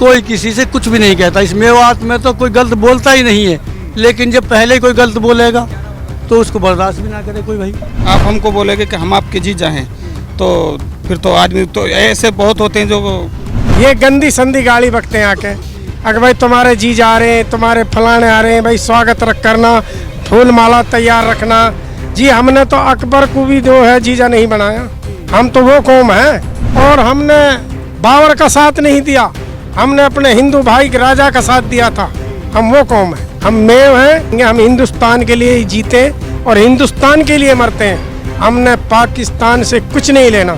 कोई किसी से कुछ भी नहीं कहता। इस मेवात में तो कोई गलत बोलता ही नहीं है, लेकिन जब पहले कोई गलत बोलेगा तो उसको बर्दाश्त भी ना करे कोई भाई। आप हमको बोलेंगे कि हम आपके जीजा हैं, तो फिर तो आदमी तो ऐसे बहुत होते हैं जो ये गंदी संदी गाली बकते हैं आके। अगर भाई तुम्हारे जीजा आ रहे हैं, तुम्हारे फलाने आ रहे हैं, भाई स्वागत रख करना, फूल माला तैयार रखना। जी हमने तो अकबर को भी जो है जीजा नहीं बनाया, हम तो वो कौम है। और हमने बाबर का साथ नहीं दिया, हमने अपने हिंदू भाई के राजा का साथ दिया था। हम वो कौम है, हम मेव हैं। हम हिंदुस्तान के लिए जीते और हिंदुस्तान के लिए मरते हैं। हमने पाकिस्तान से कुछ नहीं लेना।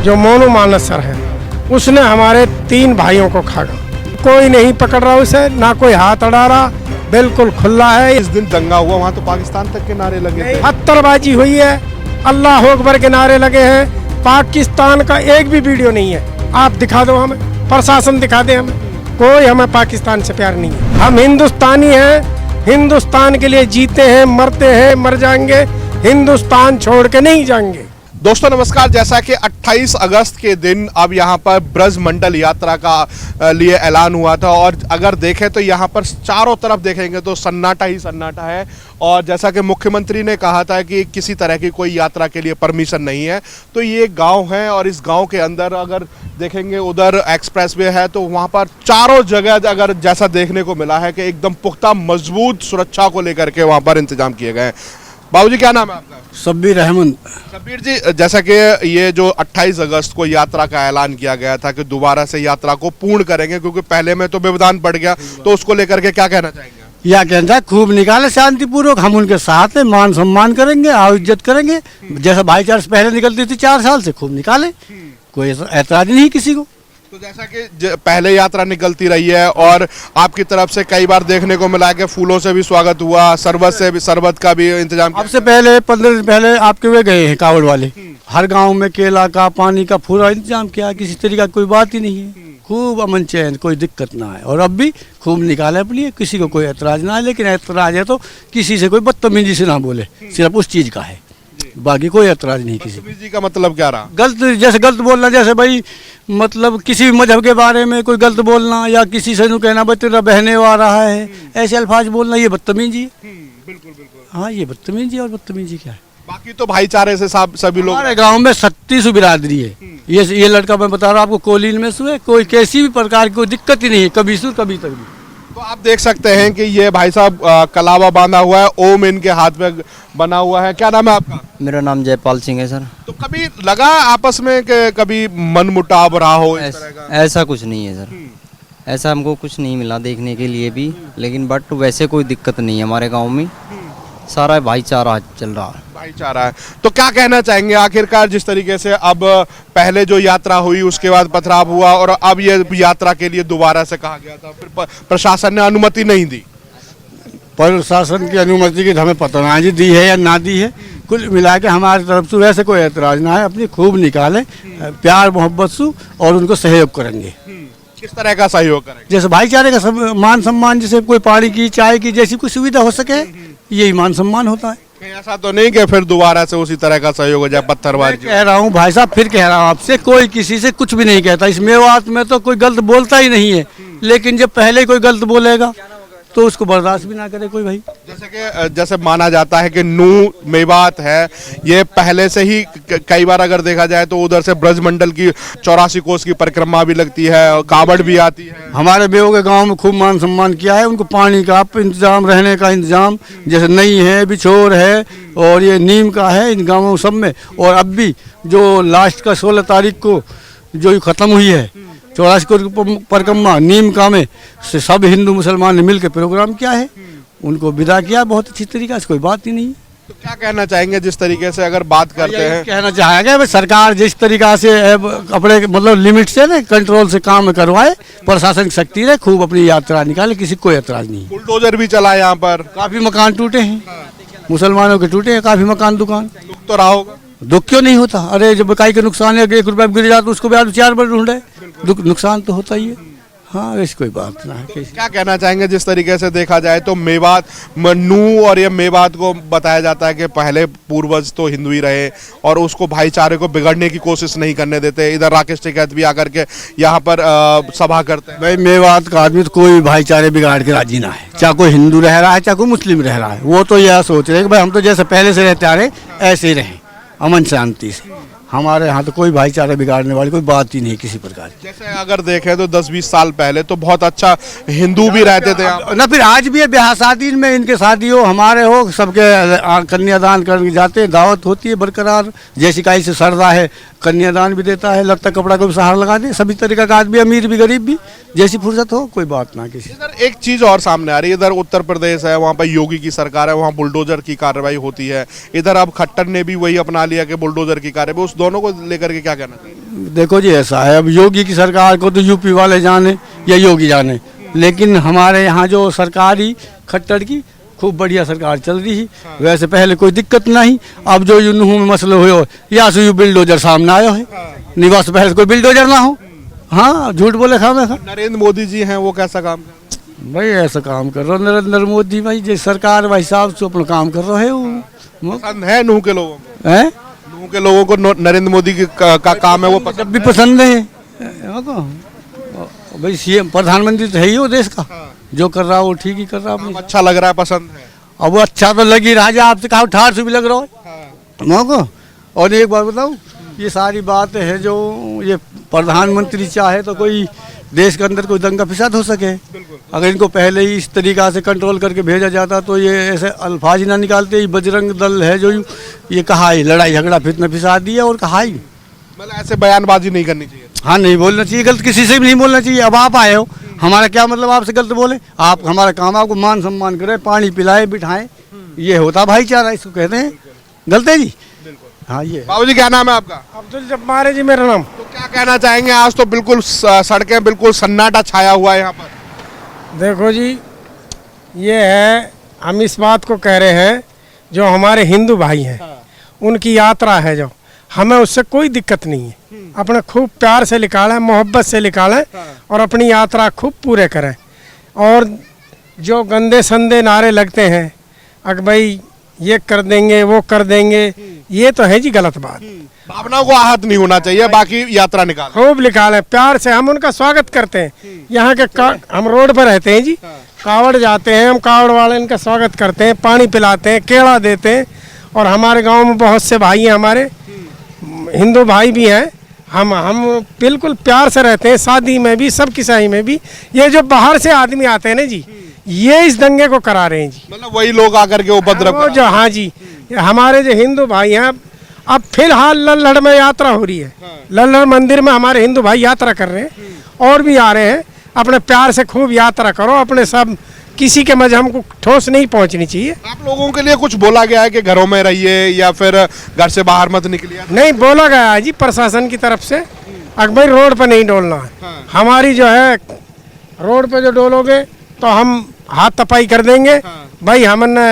जो मोनू मानस सर है उसने हमारे 3 भाइयों को खागा, कोई नहीं पकड़ रहा उसे, ना कोई हाथ अड़ा रहा, बिल्कुल खुला है। इस दिन दंगा हुआ वहाँ तो पाकिस्तान तक के नारे लगे थे, हत्तरबाजी हुई है, अल्लाह अकबर के नारे लगे हैं। पाकिस्तान का एक भी वीडियो नहीं है, आप दिखा दो हमें, प्रशासन दिखा दे हमें। कोई हमें पाकिस्तान से प्यार नहीं है। हम हिंदुस्तानी हैं, हिंदुस्तान के लिए जीते हैं, मरते हैं, मर जाएंगे, हिंदुस्तान छोड़ के नहीं जाएंगे। दोस्तों नमस्कार। जैसा कि 28 अगस्त के दिन अब यहाँ पर ब्रज मंडल यात्रा का लिए ऐलान हुआ था, और अगर देखें तो यहाँ पर चारों तरफ देखेंगे तो सन्नाटा ही सन्नाटा है। और जैसा कि मुख्यमंत्री ने कहा था कि किसी तरह की कोई यात्रा के लिए परमिशन नहीं है, तो ये गांव है और इस गांव के अंदर अगर देखेंगे उधर एक्सप्रेसवे है, तो वहाँ पर चारों जगह अगर जैसा देखने को मिला है कि एकदम पुख्ता मजबूत सुरक्षा को लेकर के वहाँ पर इंतजाम किए गए हैं। बाबूजी क्या नाम है आपका? शब्बीर अहमद। शब्बीर जी, जैसा कि ये जो 28 अगस्त को यात्रा का ऐलान किया गया था कि दोबारा से यात्रा को पूर्ण करेंगे, क्योंकि पहले में तो व्यवधान बढ़ गया, तो उसको लेकर के क्या कहना चाहेंगे? या कहना खूब निकाले शांतिपूर्वक, हम उनके साथ हैं, मान सम्मान करेंगे, आओ इज्जत करेंगे। जैसा भाईचारा से पहले निकलती थी 4 साल से, खूब निकाले, कोई ऐतराज नहीं किसी को। तो जैसा कि पहले यात्रा निकलती रही है और आपकी तरफ से कई बार देखने को मिला कि फूलों से भी स्वागत हुआ, शरबत का भी इंतजाम किया। अब से पहले 15 दिन पहले आपके वे गए हैं कावड़ वाले, हर गांव में केला का, पानी का पूरा इंतजाम किया, किसी तरीका कोई बात ही नहीं है। खूब अमन चैन, कोई दिक्कत ना है, और अब भी खूब निकाले अपनी, किसी को कोई ऐतराज ना है। लेकिन ऐतराज है तो किसी से कोई बदतमीजी से ना बोले, सिर्फ उस चीज का है, बाकी कोई ऐतराज नहीं किसी। बदतमीजी का मतलब क्या रहा? गलत बोलना, जैसे भाई मतलब किसी भी मजहब के बारे में कोई गलत बोलना, या किसी से कहना भाई तेरा बहने आ रहा है, ऐसे अल्फाज बोलना, ये बदतमीजी है। बिल्कुल बिल्कुल। हाँ, ये बदतमीजी, और बदतमीजी क्या है? बाकी तो भाईचारे से सभी लोग। हमारे गांव में 36 बिरादरी है। ये लड़का मैं बता रहा हूँ आपको, कोलीन में से, कोई किसी भी प्रकार की कोई दिक्कत ही नहीं है, कभी से कभी तक भी। तो आप देख सकते हैं कि ये भाई साहब कलावा बांधा हुआ है, ओम इनके हाथ में बना हुआ है। क्या नाम है आपका? मेरा नाम जयपाल सिंह है सर। तो कभी लगा आपस में कि कभी मनमुटाव रहा हो इस तरह का? ऐसा कुछ नहीं है सर, ऐसा हमको कुछ नहीं मिला देखने के लिए भी, लेकिन बट वैसे कोई दिक्कत नहीं है हमारे गांव में, सारा भाईचारा चल रहा है। भाईचारा है। तो क्या कहना चाहेंगे आखिरकार, जिस तरीके से अब पहले जो यात्रा हुई उसके बाद पथराव हुआ और अब ये यात्रा के लिए दोबारा से कहा गया था, फिर प्रशासन ने अनुमति नहीं दी। प्रशासन की अनुमति की हमें पता ना जी दी है या ना दी है, कुल मिला के हमारी तरफ से वैसे कोई ऐतराज ना है। अपनी खूब निकाले, प्यार मोहब्बत से, और उनको सहयोग करेंगे। किस तरह का सहयोग करेंगे? जैसे भाईचारे का मान सम्मान, जैसे कोई पानी की, चाय की, जैसी कोई सुविधा हो सके, यही मान सम्मान होता है। ऐसा तो नहीं कि फिर दोबारा से उसी तरह का सहयोग हो जाए, पत्थरबाजी। कह रहा हूँ भाई साहब, फिर कह रहा हूँ आपसे, कोई किसी से कुछ भी नहीं कहता। इस मेवात में तो कोई गलत बोलता ही नहीं है, लेकिन जब पहले कोई गलत बोलेगा तो उसको बर्दाश्त भी ना करे कोई भाई। जैसे माना जाता है कि नू मेवात है, ये पहले से ही कई बार अगर देखा जाए तो उधर से ब्रज मंडल की 84 कोस की परिक्रमा भी लगती है, कावड़ भी आती है। हमारे बेवों के गांव में खूब मान सम्मान किया है, उनको पानी का इंतजाम, रहने का इंतजाम, जैसे नई है, बिछोर है, और ये नीम का है इन गाँवों सब में। और अब भी जो लास्ट का 16 तारीख को जो खत्म हुई है 84 को परिक्रमा नीम का में से, सब हिंदू मुसलमान ने मिलकर प्रोग्राम किया है, उनको विदा किया बहुत अच्छी तरीके से, कोई बात ही नहीं। तो क्या कहना चाहेंगे जिस तरीके से अगर बात करते हैं? कहना चाहेंगे सरकार जिस तरीका से अपने मतलब लिमिट से ना कंट्रोल से काम करवाए, प्रशासन की शक्ति रहे, खूब अपनी यात्रा निकाले, किसी को ऐतराज नहीं। बुलडोजर भी चला यहाँ पर, काफी मकान टूटे हैं, मुसलमानों के टूटे हैं काफी मकान दुकान। दुख तो रहा होगा? दुख क्यों नहीं होता? अरे जब इकाई का नुकसान है, 1 रुपया गिर जाता तो उसको भी 4 बार ढूंढे, नुकसान तो होता ही है। हाँ ऐसी कोई बात ना है। क्या कहना चाहेंगे, जिस तरीके से देखा जाए तो मेवात नूह और ये मेवात को बताया जाता है कि पहले पूर्वज तो हिंदू ही रहे और उसको भाईचारे को बिगड़ने की कोशिश नहीं करने देते। इधर राकेश टिकैत भी आकर के यहाँ पर सभा करते हैं। भाई मेवात का आदमी तो कोई भाईचारे बिगाड़ के राजी ना है, चाहे कोई हिंदू रह रहा है चाहे कोई मुस्लिम रह रहा है। वो तो यह सोच रहे कि भाई हम तो जैसे पहले से रहते आ रहे ऐसे ही रहें अमन शांति से। हमारे यहाँ तो कोई भाईचारा बिगाड़ने वाली कोई बात ही नहीं किसी प्रकार की। जैसे अगर देखें तो 10-20 साल पहले तो बहुत अच्छा हिंदू भी रहते थे यहाँ पर। ना फिर आज भी है, ब्याह शादी में इनके शादी हो हमारे हो सबके कन्यादान करके जाते हैं, दावत होती है बरकरार। जैसी काई से श्रद्धा है कन्यादान भी देता है, लगता कपड़ा को भी सहारा लगा दे। सभी तरीका का आदमी, अमीर भी गरीब भी, जैसी फुर्सत हो, कोई बात ना किसी। इधर एक चीज और सामने आ रही है, इधर उत्तर प्रदेश है, वहाँ पर योगी की सरकार है, वहाँ बुलडोजर की कार्रवाई होती है। इधर अब खट्टर ने भी वही अपना लिया कि बुलडोजर की कार्रवाई। उस दोनों को लेकर के क्या कहना चाहिए? देखो जी ऐसा है, अब योगी की सरकार को तो यूपी वाले जाने या योगी जाने, लेकिन हमारे यहाँ जो सरकारी खट्टर की खूब बढ़िया सरकार चल रही है। वैसे पहले कोई दिक्कत नहीं। अब जो यूँ में मसले हुए हो या से बिल्डोजर सामने आयो है, निवास पहले कोई बिल्डोजर ना हो। हाँ झूठ बोले खा मैं खा। नरेंद्र मोदी जी हैं, वो कैसा काम कर रहे हैं? भाई ऐसा काम कर रहा नरेंद्र मोदी भाई, जो सरकार भाई हिसाब से अपना काम कर रहा है। वो पसंद है नूह के लोगों को? है नूह के लोगों को नरेंद्र मोदी का काम है वो जब भी पसंद है। भाई सीएम प्रधानमंत्री तो है ही वो देश का, जो कर रहा है वो ठीक ही कर रहा है अपनी। अच्छा लग रहा है, पसंद है। अब वो अच्छा तो लगी राजा, आपसे कहा 1800 भी लग रहा है मौको। और एक बात बताऊँ, ये सारी बात है जो ये प्रधानमंत्री चाहे तो कोई देश के अंदर कोई दंगा फिसाद हो सके। अगर इनको पहले ही इस तरीका से कंट्रोल करके भेजा जाता तो ये ऐसे अल्फाज ही ना निकालते। ये बजरंग दल है जो ये कहा ही लड़ाई झगड़ा फितना फिसाद दिया और कहा ही। मतलब ऐसे बयानबाजी नहीं करनी चाहिए। हाँ नहीं बोलना चाहिए, गलत किसी से भी नहीं बोलना चाहिए। अब आप आए हो, हमारा क्या मतलब आपसे गलत बोले? आप हमारा काम आपको मान सम्मान करें, पानी पिलाए बिठाएं, ये होता भाईचारा, इसको कहते हैं। गलत है जी? हाँ ये। बाबूजी क्या नाम है आपका? अब्दुल जब्बार है जी मेरा नाम। तो क्या कहना चाहेंगे, आज तो बिल्कुल सड़कें बिल्कुल सन्नाटा छाया हुआ है यहाँ पर। देखो जी, ये है, हम इस बात को कह रहे हैं जो हमारे हिंदू भाई हैं उनकी यात्रा है, जो हमें उससे कोई दिक्कत नहीं है। अपने खूब प्यार से निकालें, मोहब्बत से निकालें और अपनी यात्रा खूब पूरे करें। और जो गंदे संदे नारे लगते हैं अगर भाई ये कर देंगे वो कर देंगे, ये तो है जी गलत बात। भावनाओं को आहत नहीं होना चाहिए, बाकी यात्रा निकाल खूब निकालें प्यार से। हम उनका स्वागत करते हैं। यहाँ के हम रोड पर रहते हैं जी, कावड़ जाते हैं, हम कावड़ वाले इनका स्वागत करते हैं, पानी पिलाते हैं, केला देते हैं। और हमारे गांव में बहुत से भाई हैं, हमारे हिंदू भाई भी हैं। हम बिल्कुल प्यार से रहते हैं, शादी में भी, सब किसाई में भी। ये जो बाहर से आदमी आते हैं ना जी, ये इस दंगे को करा रहे हैं जी। मतलब वही लोग आकर के उपद्रव वो जो, हाँ जी, हमारे जो हिंदू भाई हैं, अब फिलहाल लल्लड़ में यात्रा हो रही है। लल्लड़ मंदिर में हमारे हिंदू भाई यात्रा कर रहे हैं और भी आ रहे हैं। अपने प्यार से खूब यात्रा करो, अपने सब किसी के मजहब को ठोस नहीं पहुंचनी चाहिए। आप लोगों के लिए कुछ बोला गया है कि घरों में रहिए या फिर घर से बाहर मत निकलिए? नहीं बोला गया है जी प्रशासन की तरफ से, अकबर रोड पर नहीं डोलना है। हमारी जो है रोड पे जो डोलोगे तो हम हाथ तपाई कर देंगे। भाई हमने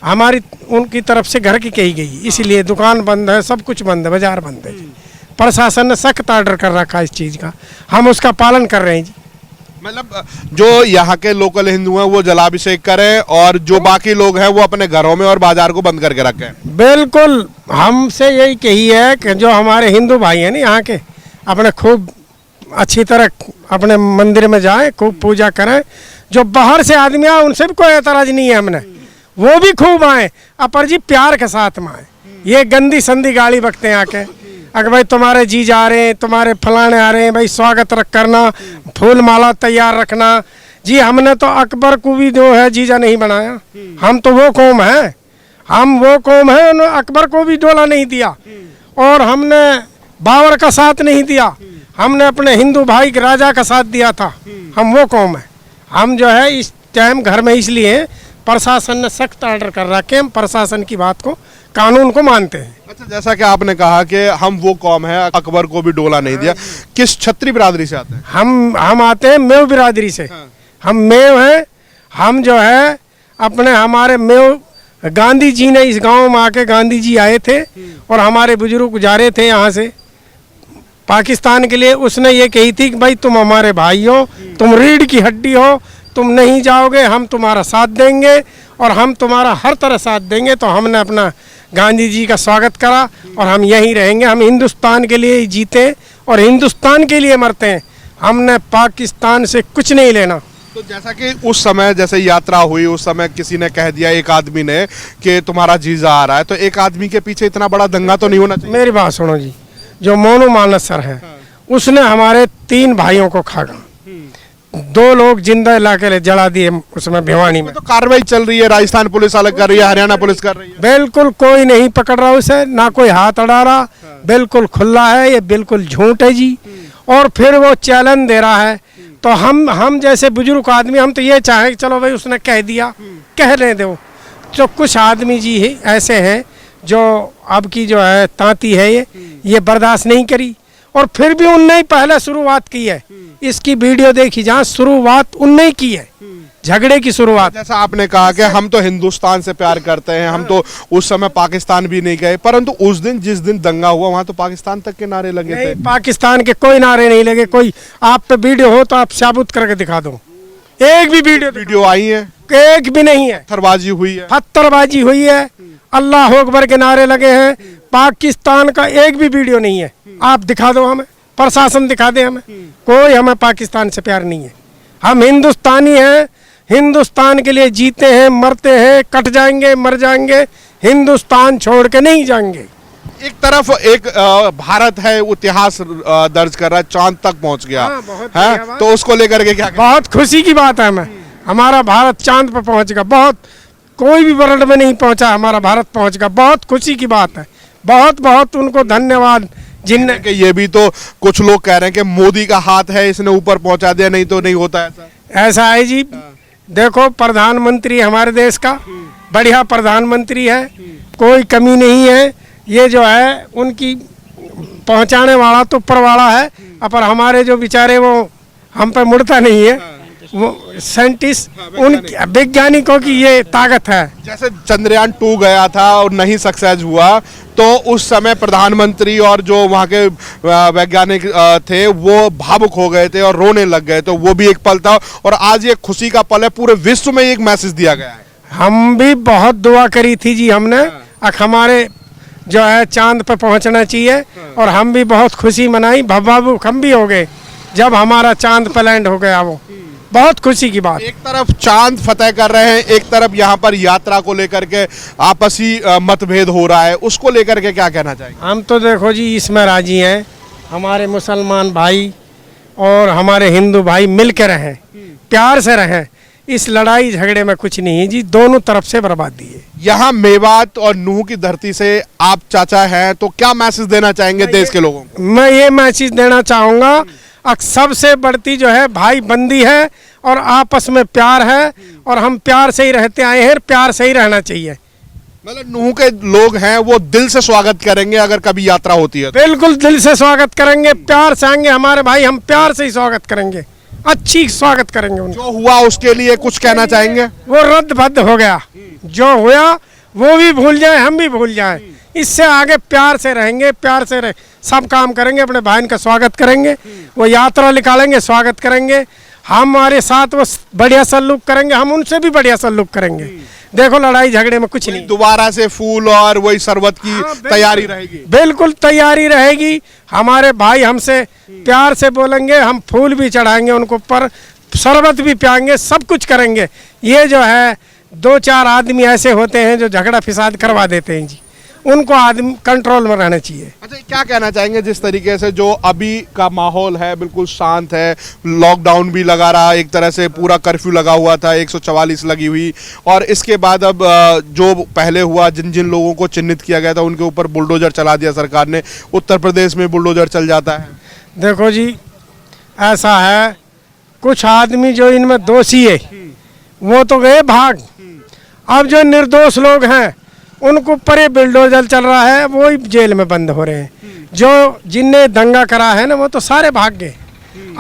हमारी उनकी तरफ से घर की कही गई, इसलिए दुकान बंद है, सब कुछ बंद है, बाजार बंद है। प्रशासन ने सख्त ऑर्डर कर रखा है इस चीज़ का, हम उसका पालन कर रहे हैं जी। मतलब जो यहाँ के लोकल हिंदू हैं वो जलाभिषेक करें और जो बाकी लोग हैं वो अपने घरों में और बाजार को बंद करके रखें। बिल्कुल, हमसे यही कही है कि जो हमारे हिंदू भाई हैं ना यहाँ के, अपने खूब अच्छी तरह अपने मंदिर में जाएं, खूब पूजा करें। जो बाहर से आदमी आए उनसे भी कोई एतराज नहीं है, हमने वो भी खूब आए, अपर जी प्यार के साथ में आए। ये गंदी संदी गाली बकते हैं आके, अगर भाई तुम्हारे जी जा रहे हैं, तुम्हारे फलाने आ रहे हैं, भाई स्वागत करना, फूल माला तैयार रखना। जी हमने तो अकबर को भी जो है जीजा नहीं बनाया, हम तो वो कौम है, हम वो कौम है, उन्होंने अकबर को भी डोला नहीं दिया और हमने बाबर का साथ नहीं दिया, हमने अपने हिंदू भाई के राजा का साथ दिया था। हम वो कौम है। हम जो है इस टाइम घर में इसलिए प्रशासन ने सख्त ऑर्डर कर रखे, हम प्रशासन की बात को, कानून को मानते हैं। अच्छा, जैसा कि आपने कहा कि हम वो कौम है, अकबर को भी डोला नहीं दिया, किस क्षत्रिय बिरादरी से आते हैं? हम आते हैं मेव बिरादरी से। हम मेव हैं। हम जो है अपने हमारे मेव गांधी जी ने इस गांव में आके, गांधी जी आए थे और हमारे बुजुर्ग गुजारे थे यहाँ से पाकिस्तान के लिए उसने ये कही थी कि भाई तुम हमारे भाई हो, तुम रीढ़ की हड्डी हो, तुम नहीं जाओगे हम तुम्हारा साथ देंगे और हम तुम्हारा हर तरह साथ देंगे। तो हमने अपना गांधी जी का स्वागत करा और हम यहीं रहेंगे। हम हिंदुस्तान के लिए ही जीते और हिंदुस्तान के लिए मरते हैं। हमने पाकिस्तान से कुछ नहीं लेना। तो जैसा कि उस समय जैसे यात्रा हुई उस समय किसी ने कह दिया, एक आदमी ने, कि तुम्हारा जीजा आ रहा है, तो एक आदमी के पीछे इतना बड़ा दंगा तो नहीं होना चाहिए। मेरी बात सुनो जी, जो मोनू मानस सर है उसने हमारे 3 भाइयों को खागा, 2 लोग जिंदा ला के जला दिए उसमें भिवानी में। तो कार्रवाई चल रही है, राजस्थान पुलिस अलग कर रही है, हरियाणा पुलिस कर रही है। बिल्कुल कोई नहीं पकड़ रहा उसे, ना कोई हाथ अड़ा रहा, बिल्कुल खुला है, ये बिल्कुल झूठ है जी। और फिर वो चैलेंज दे रहा है। तो हम जैसे बुजुर्ग आदमी हम तो ये चाहें कि चलो भाई उसने कह दिया, कहने दो। तो कुछ आदमी जी ऐसे हैं जो अब की जो है तांती है ये बर्दाश्त नहीं करी और फिर भी उनने ही पहले शुरुआत की है। इसकी वीडियो देखी जहाँ शुरुआत उनने ही की है, झगड़े की शुरुआत। जैसा आपने कहा कि हम तो हिंदुस्तान से प्यार करते हैं, हम तो उस समय पाकिस्तान भी नहीं गए, परंतु उस दिन जिस दिन दंगा हुआ वहां तो पाकिस्तान तक के नारे लगे थे। पाकिस्तान के कोई नारे नहीं लगे। कोई आप पे वीडियो हो तो आप साबुत करके दिखा दो, एक भी वीडियो आई है? एक भी नहीं है। पत्थरबाजी हुई है, पत्थरबाजी हुई है, अल्लाह अकबर के नारे लगे हैं। पाकिस्तान का एक भी वीडियो नहीं है। आप दिखा दो, हमें प्रशासन दिखा दे, हमें कोई, हमें पाकिस्तान से प्यार नहीं है। हम हिंदुस्तानी हैं, हिंदुस्तान के लिए जीते हैं, मरते हैं, कट जाएंगे, मर जाएंगे, हिंदुस्तान छोड़ के नहीं जाएंगे। एक तरफ एक भारत है इतिहास दर्ज कर रहा है, चांद तक पहुंच गया है, तो उसको लेकर के क्या बहुत खुशी की बात है। हमें हमारा भारत चांद पर पहुंच गया, बहुत कोई भी वर्ल्ड में नहीं पहुंचा, हमारा भारत पहुंच गया, बहुत खुशी की बात है। बहुत बहुत उनको धन्यवाद जिनने कि ये भी तो कुछ लोग कह रहे हैं कि मोदी का हाथ है, इसने ऊपर पहुंचा दिया, नहीं तो नहीं होता ऐसा है जी। देखो प्रधानमंत्री हमारे देश का बढ़िया प्रधानमंत्री है, कोई कमी नहीं है। ये जो है उनकी पहुंचाने वाला तो ऊपर वाला है, पर हमारे जो बेचारे वो हम पे मुड़ता नहीं है। वो साइंटिस्ट उन वैज्ञानिकों की ये ताकत है। जैसे चंद्रयान 2 गया था और नहीं सक्सेस हुआ, तो उस समय प्रधानमंत्री और जो वहाँ के वैज्ञानिक थे वो भावुक हो गए थे और रोने लग गए, तो वो भी एक पल था। और आज ये खुशी का पल है, पूरे विश्व में एक मैसेज दिया गया है। हम भी बहुत दुआ करी थी जी हमने, हमारे जो है चांद पे पहुंचना चाहिए, और हम भी बहुत खुशी मनाई, भावुक हम भी हो गए जब हमारा चांद पे लैंड हो गया। वो बहुत खुशी की बात। एक तरफ चांद फतेह कर रहे हैं, एक तरफ यहाँ पर यात्रा को लेकर के आपसी मतभेद हो रहा है, उसको लेकर के क्या कहना चाहेंगे? हम तो देखो जी इसमें राजी हैं, हमारे मुसलमान भाई और हमारे हिंदू भाई मिल के रहें, प्यार से रहें। इस लड़ाई झगड़े में कुछ नहीं है जी, दोनों तरफ से बर्बादी है। यहाँ मेवात और नूह की धरती से आप चाचा हैं, तो क्या मैसेज देना चाहेंगे देश के लोगों को? मैं ये मैसेज देना चाहूँगा, सबसे बढ़ती जो है भाई बंदी है और आपस में प्यार है, और हम प्यार से ही रहते आए हैं, प्यार से ही रहना चाहिए। मतलब नूह के लोग हैं वो दिल से स्वागत करेंगे अगर कभी यात्रा होती है? बिल्कुल दिल से स्वागत करेंगे, प्यार से आएंगे हमारे भाई, हम प्यार से ही स्वागत करेंगे, अच्छी स्वागत करेंगे उनको। जो हुआ उसके लिए कुछ कहना चाहेंगे? वो रद्द भद्द हो गया, जो हुआ वो भी भूल जाए, हम भी भूल जाए। इससे आगे प्यार से रहेंगे, प्यार से सब काम करेंगे, अपने भाई का स्वागत करेंगे, वो यात्रा निकालेंगे, स्वागत करेंगे, हमारे साथ वो बढ़िया सलूक करेंगे, हम उनसे भी बढ़िया सलूक करेंगे। देखो लड़ाई झगड़े में कुछ नहीं, दोबारा से फूल और वही शरबत की तैयारी रहेगी। बिल्कुल तैयारी रहेगी। हमारे भाई हमसे प्यार से बोलेंगे, हम फूल भी चढ़ाएंगे उनको ऊपर, शरबत भी पियाएंगे, सब कुछ करेंगे। ये जो है 2-4 आदमी ऐसे होते हैं जो झगड़ा फिसाद करवा देते हैं जी, उनको आदमी कंट्रोल में रहना चाहिए। अच्छा, क्या कहना चाहेंगे जिस तरीके से जो अभी का माहौल है बिल्कुल शांत है, लॉकडाउन भी लगा रहा, एक तरह से पूरा कर्फ्यू लगा हुआ था, 144 लगी हुई, और इसके बाद अब जो पहले हुआ, जिन जिन लोगों को चिन्हित किया गया था उनके ऊपर बुलडोजर चला दिया सरकार ने। उत्तर प्रदेश में बुलडोजर चल जाता है। देखो जी ऐसा है, कुछ आदमी जो इनमें दोषी है वो तो गए भाग, अब जो निर्दोष लोग हैं उनको परे बुलडोजर चल रहा है, वो ही जेल में बंद हो रहे हैं। जो जिनने दंगा करा है ना वो तो सारे भाग गए।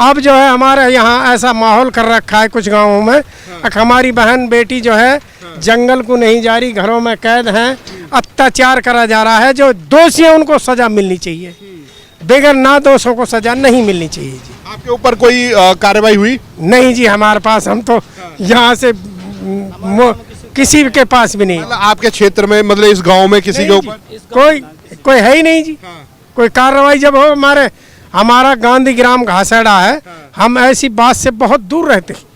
अब जो है हमारे यहाँ ऐसा माहौल कर रखा है कुछ गांवों में, हमारी बहन बेटी जो है जंगल को नहीं जा रही, घरों में कैद हैं, अत्याचार करा जा रहा है। जो दोषी है उनको सजा मिलनी चाहिए, बगैर ना दोषों को सजा नहीं मिलनी चाहिए जी। आपके ऊपर कोई कार्रवाई हुई? नहीं जी, हमारे पास, हम तो यहाँ से किसी के पास भी नहीं। मतलब आपके क्षेत्र में, मतलब इस गांव में किसी के ऊपर कोई है ही नहीं जी। कोई कार्रवाई जब हो, हमारा गांधी ग्राम घासेड़ा है, हम ऐसी बात से बहुत दूर रहते हैं।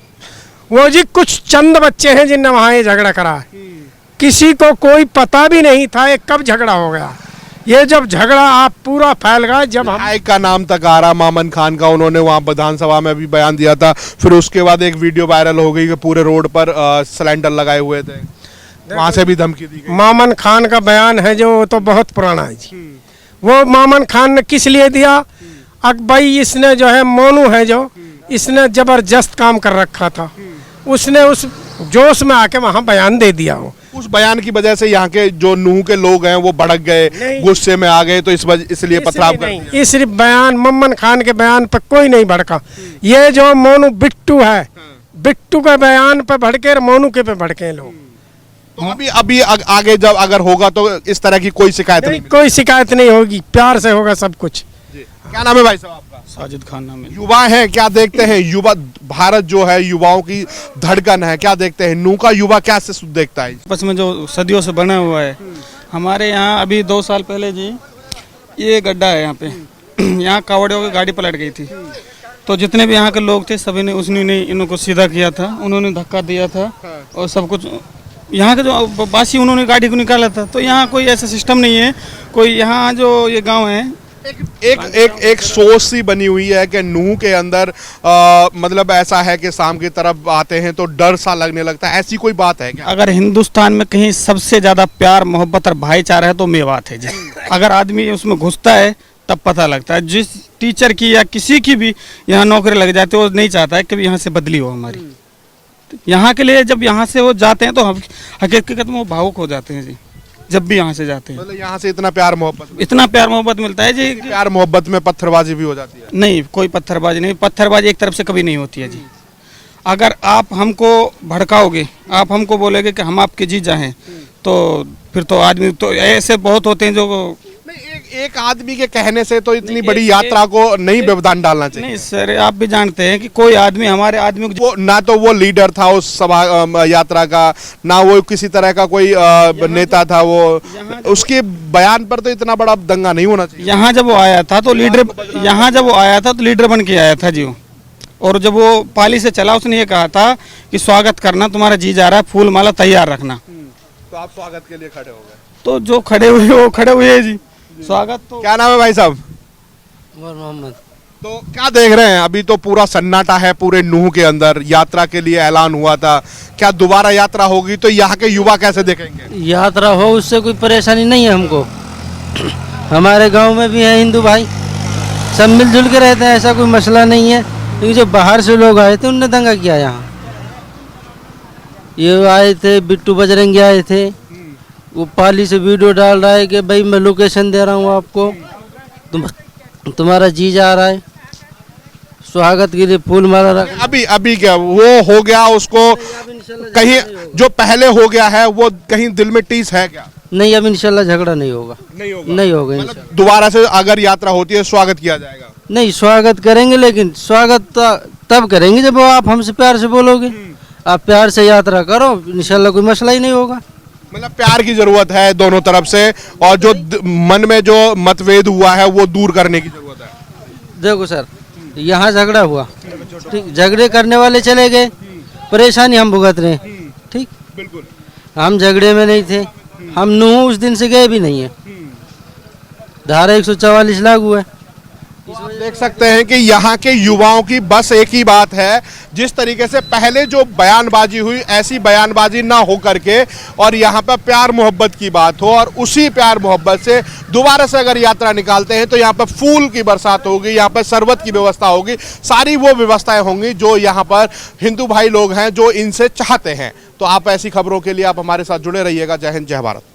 वो जी कुछ चंद बच्चे हैं जिनने वहाँ ये झगड़ा करा है, किसी को कोई पता भी नहीं था ये कब झगड़ा हो गया। ये जब झगड़ा आप पूरा फैल गया, जब हम विधायक का नाम तक आ रहा, मामन खान का, उन्होंने वहाँ विधानसभा में भी बयान दिया था। फिर उसके बाद एक वीडियो वायरल हो गई कि पूरे रोड पर सिलेंडर लगाए हुए थे, वहाँ से भी धमकी दी गई। मामन खान का बयान है जो, वो तो बहुत पुराना है जी। वो मामन खान ने किस लिए दिया? भाई इसने जो है, मोनू है जो, इसने जबरदस्त काम कर रखा था, उसने उस जोश में आके वहाँ बयान दे दिया। हो उस बयान की वजह से यहाँ के जो नूह के लोग हैं वो भड़क गए, गुस्से में आ गए, तो इसलिए पथराव कर दिया। इस बयान, मम्मन खान के बयान पर कोई नहीं भड़का। ये जो मोनू बिट्टू है, बिट्टू के बयान पे भड़के, मोनू के पे भड़के लोग। तो अभी आगे जब अगर होगा तो इस तरह की कोई शिकायत नहीं? कोई शिकायत नहीं होगी, प्यार से होगा सब कुछ। क्या नाम है भाई साहब आपका? साजिद खान नाम है। युवा हैं, क्या देखते हैं? युवा भारत जो है युवाओं की धड़कन है, क्या देखते हैं? नूह का युवा क्या से देखता है? आपस में जो सदियों से बना हुआ है, हमारे यहाँ अभी 2 साल पहले जी ये गड्ढा है यहाँ पे, यहाँ कावड़ियों की गाड़ी पलट गई थी, तो जितने भी यहाँ के लोग थे सभी ने, उसने इनको सीधा किया था, उन्होंने धक्का दिया था और सब कुछ यहाँ के जो बासी उन्होंने गाड़ी को निकाला था। तो यहाँ कोई ऐसा सिस्टम नहीं है, कोई यहाँ जो ये गाँव है, एक सोच सी बनी हुई है कि नूह के अंदर मतलब ऐसा है कि शाम की तरफ आते हैं तो डर सा लगने लगता है, ऐसी कोई बात है क्या? अगर हिंदुस्तान में कहीं सबसे ज्यादा प्यार मोहब्बत और भाईचारा है तो मेवात है जी। अगर आदमी उसमें घुसता है तब पता लगता है। जिस टीचर की या किसी की भी यहाँ नौकरी लग जाती है, वो नहीं चाहता है कि यहाँ से बदली हो हमारी। यहाँ के लिए जब यहाँ से वो जाते हैं तो हकीकत में वो भावुक हो जाते हैं जी, जब भी यहाँ से जाते हैं। मतलब यहाँ से इतना प्यार मोहब्बत मिलता है जी। प्यार मोहब्बत में पत्थरबाजी भी हो जाती है? नहीं, कोई पत्थरबाजी नहीं, पत्थरबाजी एक तरफ से कभी नहीं होती है जी। अगर आप हमको भड़काओगे, आप हमको बोलोगे कि हम आपके जीजा हैं, तो फिर तो आदमी, तो ऐसे बहुत होते हैं जो एक आदमी के कहने से तो इतनी बड़ी यात्रा को नहीं व्यवधान डालना चाहिए। नहीं सर, आप भी जानते हैं कि कोई आदमी हमारे आदमी को, ना तो वो लीडर था उस सभा यात्रा का, ना वो किसी तरह का कोई नेता था, वो उसके बयान पर तो इतना बड़ा दंगा नहीं होना चाहिए। यहाँ जब वो आया था तो लीडर बन के आया था जी। और जब वो पाली से चला, उसने ये कहा था कि स्वागत करना, तुम्हारा जी जा रहा है, फूल माला तैयार रखना। तो आप स्वागत के लिए खड़े हो गए? तो जो खड़े हुए वो खड़े हुए जी, स्वागत। तो क्या नाम है भाई साहब? मोहम्मद। तो क्या देख रहे हैं? अभी तो पूरा सन्नाटा है पूरे नूह के अंदर, यात्रा के लिए ऐलान हुआ था, क्या दोबारा यात्रा होगी? तो यहाँ के युवा कैसे देखेंगे? यात्रा हो उससे कोई परेशानी नहीं है हमको। हमारे गांव में भी है हिंदू भाई, सब मिलजुल के रहते हैं, ऐसा कोई मसला नहीं है। क्योंकि जो बाहर से लोग आए थे उनने दंगा किया यहाँ। ये आए थे, बिट्टू बजरंगी आए थे, वो पाली से वीडियो डाल रहा है कि भाई मैं लोकेशन दे रहा हूँ आपको, तुम्हारा जी जा रहा है, स्वागत के लिए फूल माला रख। अभी क्या वो हो गया? उसको कहीं जो पहले हो गया है वो कहीं दिल में टीस है क्या? नहीं, अब इंशाल्लाह झगड़ा नहीं होगा। नहीं होगा मतलब दोबारा से अगर यात्रा होती है स्वागत किया जाएगा? नहीं, स्वागत करेंगे, लेकिन स्वागत तब करेंगे जब आप हमसे प्यार से बोलोगे। आप प्यार से यात्रा करो, इंशाल्लाह कोई मसला ही नहीं होगा। मतलब प्यार की जरूरत है दोनों तरफ से, और जो मन में जो मतभेद हुआ है वो दूर करने की जरूरत है। देखो सर, यहाँ झगड़ा हुआ, ठीक, झगड़े करने वाले चले गए, परेशानी हम भुगत रहे हैं, ठीक। बिल्कुल, हम झगड़े में नहीं थे, हम नूह उस दिन से गए भी नहीं है, धारा 144 लागू है। आप देख सकते हैं कि यहाँ के युवाओं की बस एक ही बात है, जिस तरीके से पहले जो बयानबाजी हुई ऐसी बयानबाजी ना हो करके और यहाँ पर प्यार मोहब्बत की बात हो, और उसी प्यार मोहब्बत से दोबारा से अगर यात्रा निकालते हैं तो यहाँ पर फूल की बरसात होगी, यहाँ पर शरबत की व्यवस्था होगी, सारी वो व्यवस्थाएं होंगी जो यहाँ पर हिंदू भाई लोग हैं जो इनसे चाहते हैं। तो आप ऐसी खबरों के लिए आप हमारे साथ जुड़े रहिएगा। जय हिंद, जय भारत।